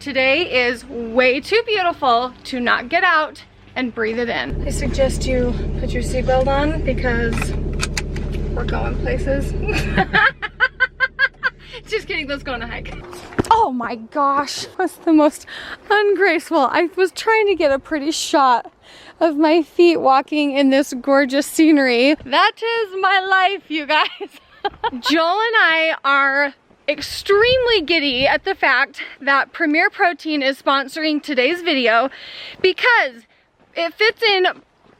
Today is way too beautiful to not get out and breathe it in. I suggest you put your seatbelt on because we're going places. Just kidding, let's go on a hike. Oh my gosh, that's the most ungraceful. I was trying to get a pretty shot of my feet walking in this gorgeous scenery. That is my life, you guys. Joel and I are extremely giddy at the fact that Premier Protein is sponsoring today's video because it fits in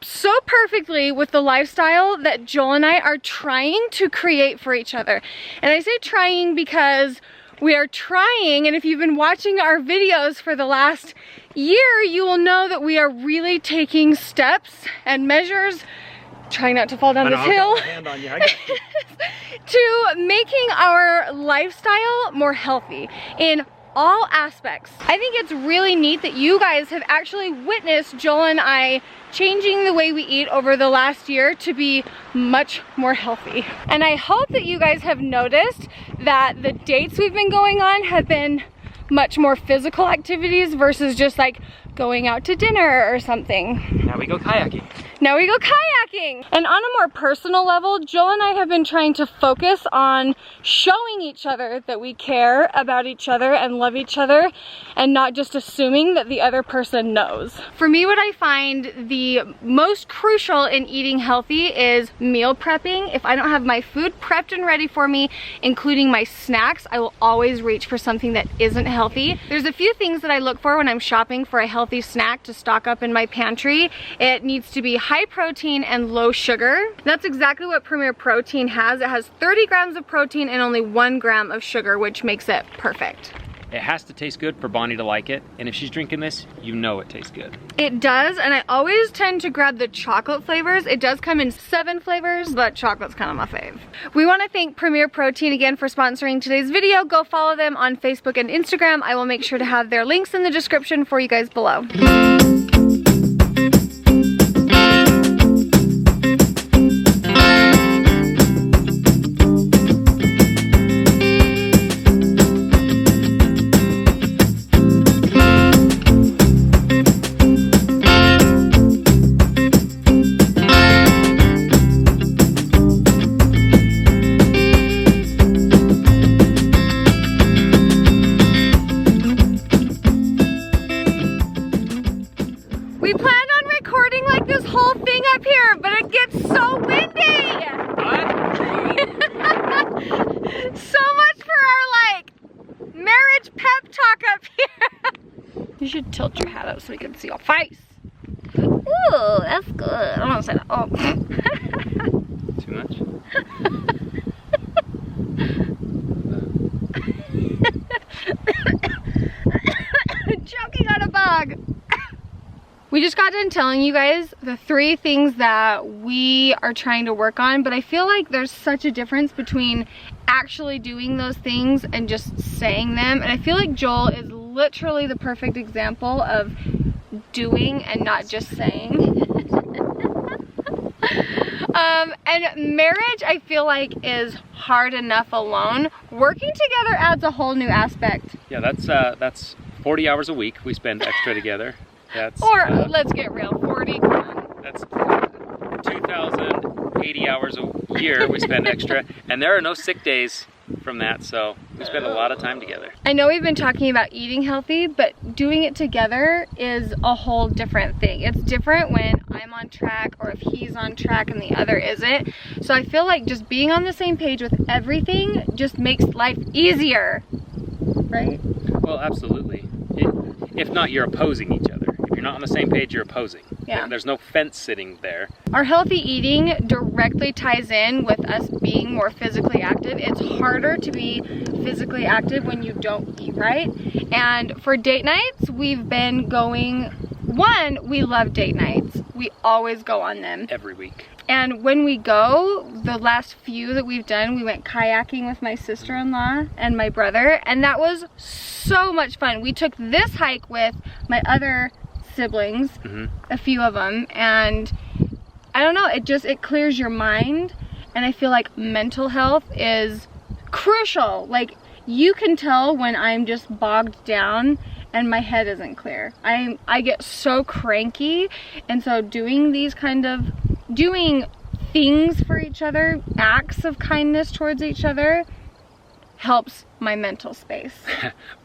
so perfectly with the lifestyle that Joel and I are trying to create for each other. And I say trying because we are trying, and if you've been watching our videos for the last year, you will know that we are really taking steps and measures, trying not to fall down this hill, to making our lifestyle more healthy in all aspects. I think it's really neat that you guys have actually witnessed Joel and I changing the way we eat over the last year to be much more healthy. And I hope that you guys have noticed that the dates we've been going on have been much more physical activities versus just like going out to dinner or something. Now we go kayaking. Now we go kayaking. And on a more personal level, Joel and I have been trying to focus on showing each other that we care about each other and love each other, and not just assuming that the other person knows. For me, what I find the most crucial in eating healthy is meal prepping. If I don't have my food prepped and ready for me, including my snacks, I will always reach for something that isn't healthy. There's a few things that I look for when I'm shopping for a healthy snack to stock up in my pantry. It needs to be high protein and low sugar. That's exactly what Premier Protein has. It has 30 grams of protein and only 1 gram of sugar, which makes it perfect. It has to taste good for Bonnie to like it, and if she's drinking this, you know it tastes good. It does, and I always tend to grab the chocolate flavors. It does come in 7 flavors, but chocolate's kind of my fave. We want to thank Premier Protein again for sponsoring today's video. Go follow them on Facebook and Instagram. I will make sure to have their links in the description for you guys below. You should tilt your hat up so we can see your face. Ooh, that's good. I don't want to say that. Oh. Too much? Choking on a bug. We just got done telling you guys the 3 things that we are trying to work on, but I feel like there's such a difference between actually doing those things and just saying them. And I feel like Joel is literally the perfect example of doing and not just saying. And marriage, I feel like, is hard enough alone. Working together adds a whole new aspect. Yeah, that's 40 hours a week we spend extra together. That's, let's get real, 40, come on. That's 2,080 hours a year we spend extra, and there are no sick days from that, so we spend a lot of time together. I know we've been talking about eating healthy, but doing it together is a whole different thing. It's different when I'm on track or if he's on track and the other isn't. So I feel like just being on the same page with everything just makes life easier, right? Well, absolutely. If not, you're opposing each other. If you're not on the same page, you're opposing. Yeah. There's no fence sitting there. Our healthy eating directly ties in with us being more physically active. It's harder to be physically active when you don't eat right. And for date nights, we've been going, we love date nights. We always go on them. Every week. And when we go, the last few that we've done, we went kayaking with my sister-in-law and my brother, and that was so much fun. We took this hike with my other siblings, a few of them, and I don't know, it clears your mind, and I feel like mental health is crucial. Like, you can tell when I'm just bogged down and my head isn't clear. I get so cranky, and so doing things for each other, acts of kindness towards each other, helps my mental space.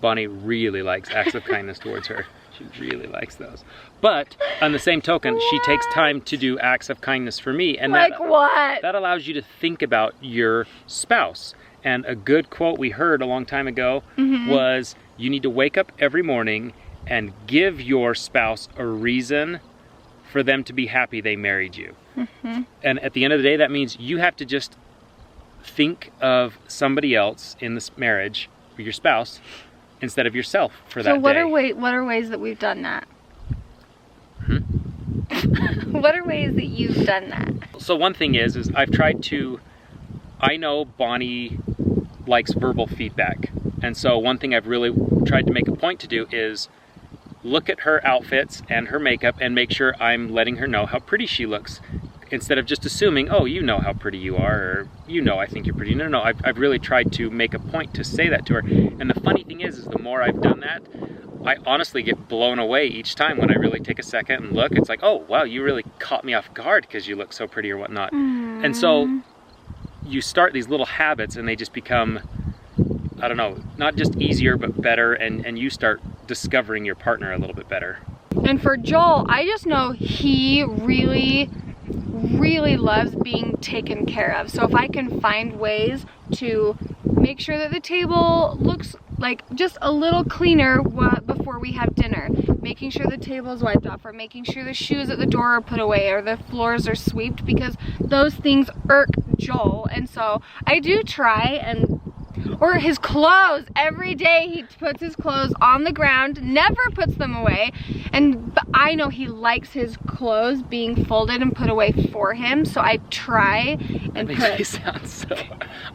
Bonnie really likes acts of kindness towards her. She really likes those. But on the same token, she takes time to do acts of kindness for me, and that allows you to think about your spouse. And a good quote we heard a long time ago was, you need to wake up every morning and give your spouse a reason for them to be happy they married you. And at the end of the day, that means you have to just think of somebody else in this marriage, or your spouse, instead of yourself for that day. So what are ways that we've done that? What are ways that you've done that? So one thing is I've tried to, I know Bonnie likes verbal feedback. And so one thing I've really tried to make a point to do is look at her outfits and her makeup and make sure I'm letting her know how pretty she looks, instead of just assuming, oh, you know how pretty you are, or you know I think you're pretty. No, I've really tried to make a point to say that to her. And the funny thing is the more I've done that, I honestly get blown away each time when I really take a second and look. It's like, oh, wow, you really caught me off guard because you look so pretty or whatnot. And so you start these little habits and they just become, I don't know, not just easier, but better. And you start discovering your partner a little bit better. And for Joel, I just know he really loves being taken care of. So if I can find ways to make sure that the table looks like just a little cleaner before we have dinner, making sure the table is wiped off, or making sure the shoes at the door are put away, or the floors are swept, because those things irk Joel. And so I do try, or his clothes, every day he puts his clothes on the ground, never puts them away. But I know he likes his clothes being folded and put away for him, so I try and that makes me sound so,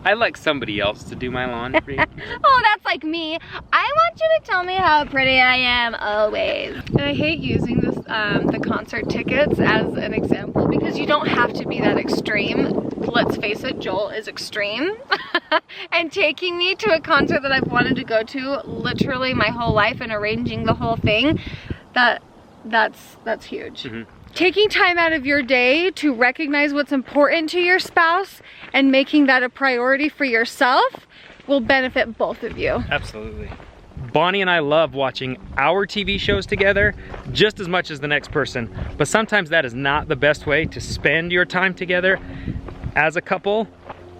I like somebody else to do my laundry. Oh, that's like me. I want you to tell me how pretty I am always. And I hate using this, the concert tickets as an example, because you don't have to be that extreme. Let's face it, Joel is extreme. And taking me to a concert that I've wanted to go to literally my whole life and arranging the whole thing, that's huge. Taking time out of your day to recognize what's important to your spouse and making that a priority for yourself will benefit both of you. Absolutely. Bonnie and I love watching our TV shows together just as much as the next person, but sometimes that is not the best way to spend your time together as a couple.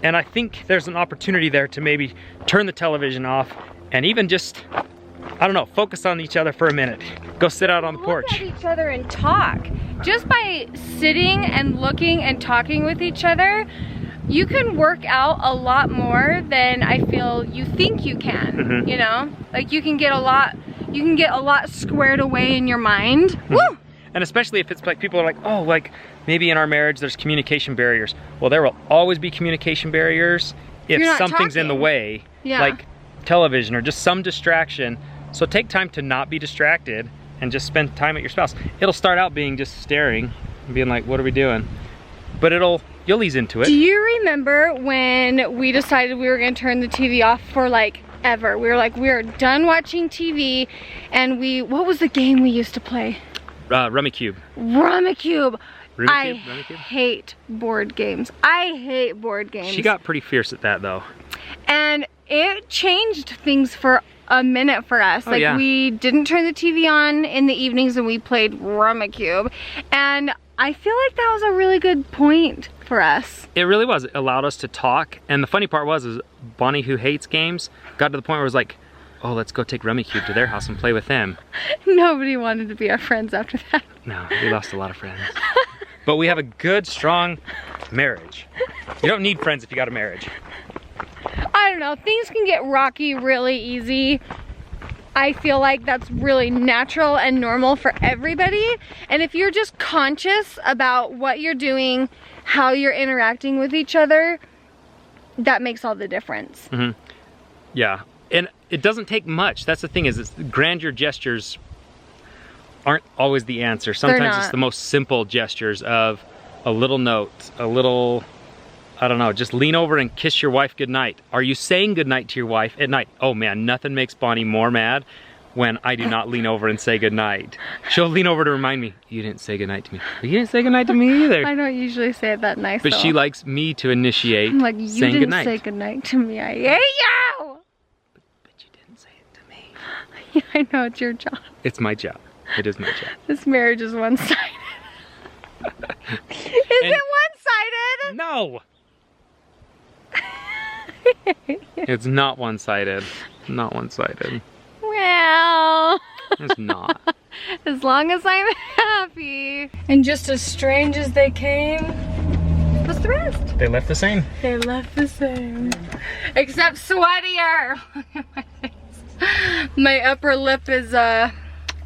And I think there's an opportunity there to maybe turn the television off and even just, I don't know, focus on each other for a minute. Go sit out on the porch. Look at each other and talk. Just by sitting and looking and talking with each other, you can work out a lot more than I feel you think you can, you know? Like you can get a lot squared away in your mind. Woo! And especially if it's like people are like, oh, like maybe in our marriage there's communication barriers. Well, there will always be communication barriers if something's in the way, like television or just some distraction. So take time to not be distracted and just spend time with your spouse. It'll start out being just staring and being like, what are we doing? But you'll ease into it. Do you remember when we decided we were gonna turn the TV off for like ever? We were like, we're done watching TV, and what was the game we used to play? Rummy Cube. Rummy Cube. Rummy Cube? Hate board games. I hate board games. She got pretty fierce at that though. And it changed things for a minute for us. We didn't turn the TV on in the evenings and we played Rummy Cube. And I feel like that was a really good point for us. It really was. It allowed us to talk. And the funny part is Bonnie, who hates games, got to the point where it was like, oh, let's go take Rummy Cube to their house and play with them. Nobody wanted to be our friends after that. No, we lost a lot of friends. But we have a good, strong marriage. You don't need friends if you got a marriage. I don't know, things can get rocky really easy. I feel like that's really natural and normal for everybody. And if you're just conscious about what you're doing, how you're interacting with each other, that makes all the difference. Yeah, and it doesn't take much. That's the thing, is grandeur gestures aren't always the answer. Sometimes it's the most simple gestures of a little note, a little, I don't know, just lean over and kiss your wife goodnight. Are you saying goodnight to your wife at night? Oh man, nothing makes Bonnie more mad when I do not lean over and say goodnight. She'll lean over to remind me, you didn't say goodnight to me. You didn't say goodnight to me either. I don't usually say it that nice. But though. she likes me to initiate I'm like, you saying didn't goodnight. say goodnight to me. I hate you. But you didn't say it to me. Yeah, I know, it's your job. It's my job. It is my job. This marriage is one-sided. Is it one-sided? No! It's not one-sided. Not one-sided. Well, It's not. as long as I'm happy. And just as strange as they came, was the rest. They left the same. They left the same. Except sweatier. Look at my face. My upper lip is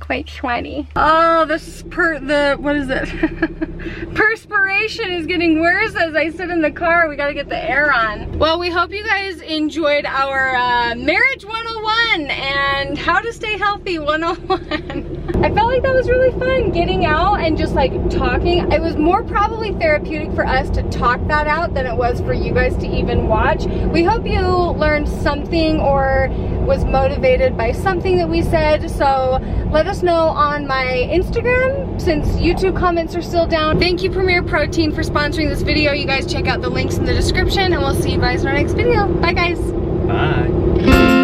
quite sweaty. Oh, what is it? Perspiration is getting worse as I sit in the car. We gotta get the air on. Well, we hope you guys enjoyed our Marriage 101 and How to Stay Healthy 101. I felt like that was really fun, getting out and just like talking. It was more probably therapeutic for us to talk that out than it was for you guys to even watch. We hope you learned something or was motivated by something that we said. So let us know on my Instagram since YouTube comments are still down. Thank you Premier Protein for sponsoring this video. You guys check out the links in the description and we'll see you guys in our next video. Bye guys. Bye.